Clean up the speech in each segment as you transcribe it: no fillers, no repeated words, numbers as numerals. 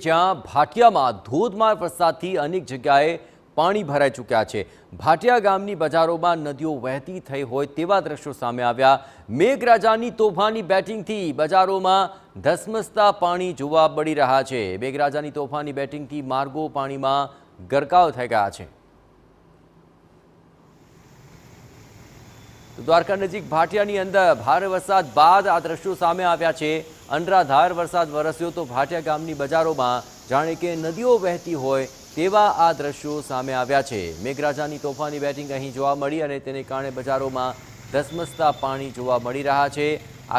જ્યાં ભાટિયામાં ધોધમાર વરસાદથી અનેક જગ્યાએ પાણી ભરાઈ ચૂક્યા છે। ભાટિયા ગામની બજારોમાં નદીઓ વહેતી થઈ હોય તેવા દ્રશ્યો સામે આવ્યા। મેઘરાજાની તોફાની બેટિંગથી બજારોમાં ધસમસતા પાણી જોવા મળી રહ્યા છે। મેઘરાજાની તોફાની બેટિંગથી માર્ગો પાણીમાં ગરકાવ થઈ ગયા છે। દ્વારકા નજીક ભાટિયાની અંદર ભારે વરસાદ બાદ આ દ્રશ્યો સામે આવ્યા છે। અનરાધાર વરસાદ વરસ્યો તો ભાટિયા ગામની બજારોમાં જાણે કે નદીઓ વહેતી હોય તેવા આ દ્રશ્યો સામે આવ્યા છે। મેઘરાજાની તોફાની બેટિંગ અહીં જોવા મળી અને તેને કારણે બજારોમાં ધસમસતા પાણી જોવા મળી રહ્યા છે।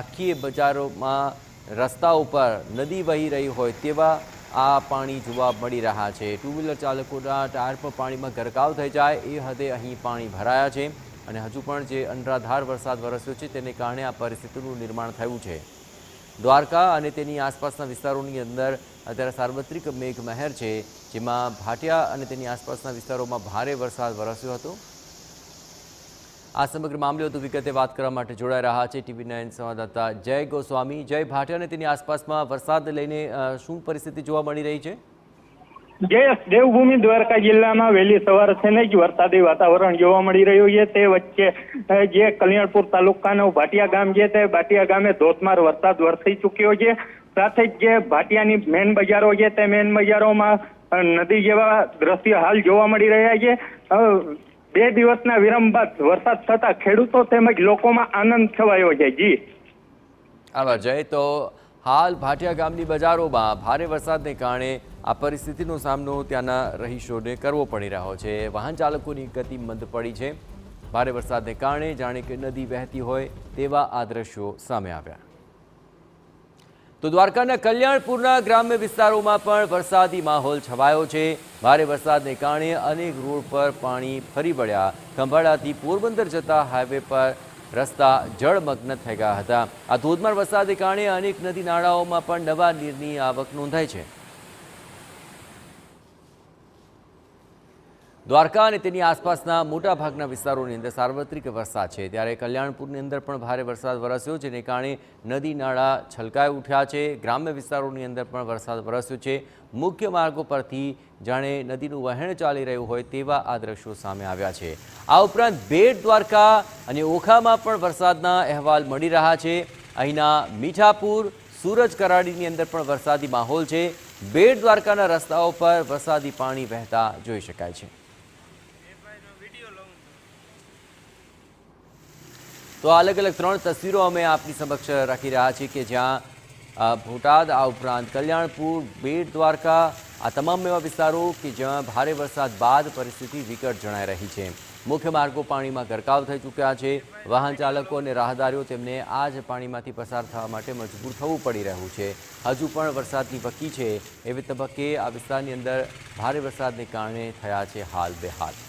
આખી બજારોમાં રસ્તા ઉપર નદી વહી રહી હોય તેવા આ પાણી જોવા મળી રહ્યા છે। ટુ વ્હીલર ચાલકોના ટાયર પર પાણીમાં ગરકાવ થઈ જાય એ હદે અહીં પાણી ભરાયા છે અને હજુ પણ જે અનરાધાર વરસાદ વરસ્યો છે તેને કારણે આ પરિસ્થિતિનું નિર્માણ થયું છે। દ્વારકા અને તેની આસપાસના વિસ્તારોની અંદર અત્યારે સાર્વત્રિક મેઘમહેર છે, જેમાં ભાટિયા અને તેની આસપાસના વિસ્તારોમાં ભારે વરસાદ વરસ્યો હતો। આ સમગ્ર મામલે વધુ વિગતે વાત કરવા માટે જોડાઈ રહ્યા છે TV9 સંવાદદાતા જય ગોસ્વામી। જય, ભાટિયા અને તેની આસપાસમાં વરસાદ લઈને શું પરિસ્થિતિ જોવા મળી રહી છે? દેવભૂમિ દ્વારકા જિલ્લામાં વહેલી સવારથી જ વરસાદી વાતાવરણ જોવા મળી રહ્યું છે। તે વચ્ચે જે કલ્યાણપુર તાલુકાનું ભાટિયા ગામ છે તે ભાટિયા ગામે ધોધમાર વરસાદ વરસી ચૂક્યો છે। સાથે જ જે ભાટિયાની મેન બજારો છે તે મેન બજારોમાં નદી જેવા દ્રશ્ય હાલ જોવા મળી રહ્યા છે। 2 દિવસના વિરામ બાદ વરસાદ થતા ખેડૂતો તેમજ લોકોમાં આનંદ છવાયો છે। જી આભાર જય। તો હાલ ભાટિયા ગામની બજારોમાં ભારે વરસાદને કારણે આ પરિસ્થિતિનો સામનો ત્યાંના રહીશોને કરવો પડી રહ્યો છે। વાહન ચાલકોની ગતિ મંદ પડી છે। ભારે વરસાદને કારણે જાણે કે નદી વહેતી હોય તેવા આ દ્રશ્યો સામે આવ્યા। તો દ્વારકાના કલ્યાણપુરના ગ્રામ્ય વિસ્તારોમાં પણ વરસાદી માહોલ છવાયો છે। ભારે વરસાદને કારણે અનેક રોડ પર પાણી ફરી વળ્યા। ખંભાળાથી પોરબંદર જતા હાઈવે પર રસ્તા જળમગ્ન થઈ ગયા હતા। આ ધોધમાર વરસાદને કારણે અનેક નદી નાળાઓમાં પણ નવા નીરની આવક નોંધાઈ છે। દ્વારકા અને તેની આસપાસના મોટાભાગના વિસ્તારોની અંદર સાર્વત્રિક વરસાદ છે, ત્યારે કલ્યાણપુરની અંદર પણ ભારે વરસાદ વરસ્યો, જેને કારણે નદી નાળા છલકાઈ ઉઠ્યા છે। ગ્રામ્ય વિસ્તારોની અંદર પણ વરસાદ વરસ્યો છે। મુખ્ય માર્ગો પરથી જાણે નદીનું વહેણ ચાલી રહ્યું હોય તેવા આ દ્રશ્યો સામે આવ્યા છે। આ ઉપરાંત બેટ દ્વારકા અને ઓખામાં પણ વરસાદના અહેવાલ મળી રહ્યા છે। અહીંના મીઠાપુર, સૂરજ કરાડીની અંદર પણ વરસાદી માહોલ છે। બેટ દ્વારકાના રસ્તાઓ પર વરસાદી પાણી વહેતા જોઈ શકાય છે। તો અલગ અલગ 3 તસવીરો અમે આપની સમક્ષ રાખી રહ્યા છીએ કે જ્યાં બોટાદ, આ ઉપરાંત કલ્યાણપુર, બેટ દ્વારકા, આ તમામ એવા વિસ્તારો કે જ્યાં ભારે વરસાદ બાદ પરિસ્થિતિ વિકટ જણાઈ રહી છે। મુખ્ય માર્ગો પાણીમાં ગરકાવ થઈ ચૂક્યા છે। વાહન ચાલકો અને રાહદારીઓ તેમને આ જ પાણીમાંથી પસાર થવા માટે મજબૂર થવું પડી રહ્યું છે। હજુ પણ વરસાદની વકી છે એવી તબક્કે આ વિસ્તારની અંદર ભારે વરસાદને કારણે થયા છે હાલ બેહાલ।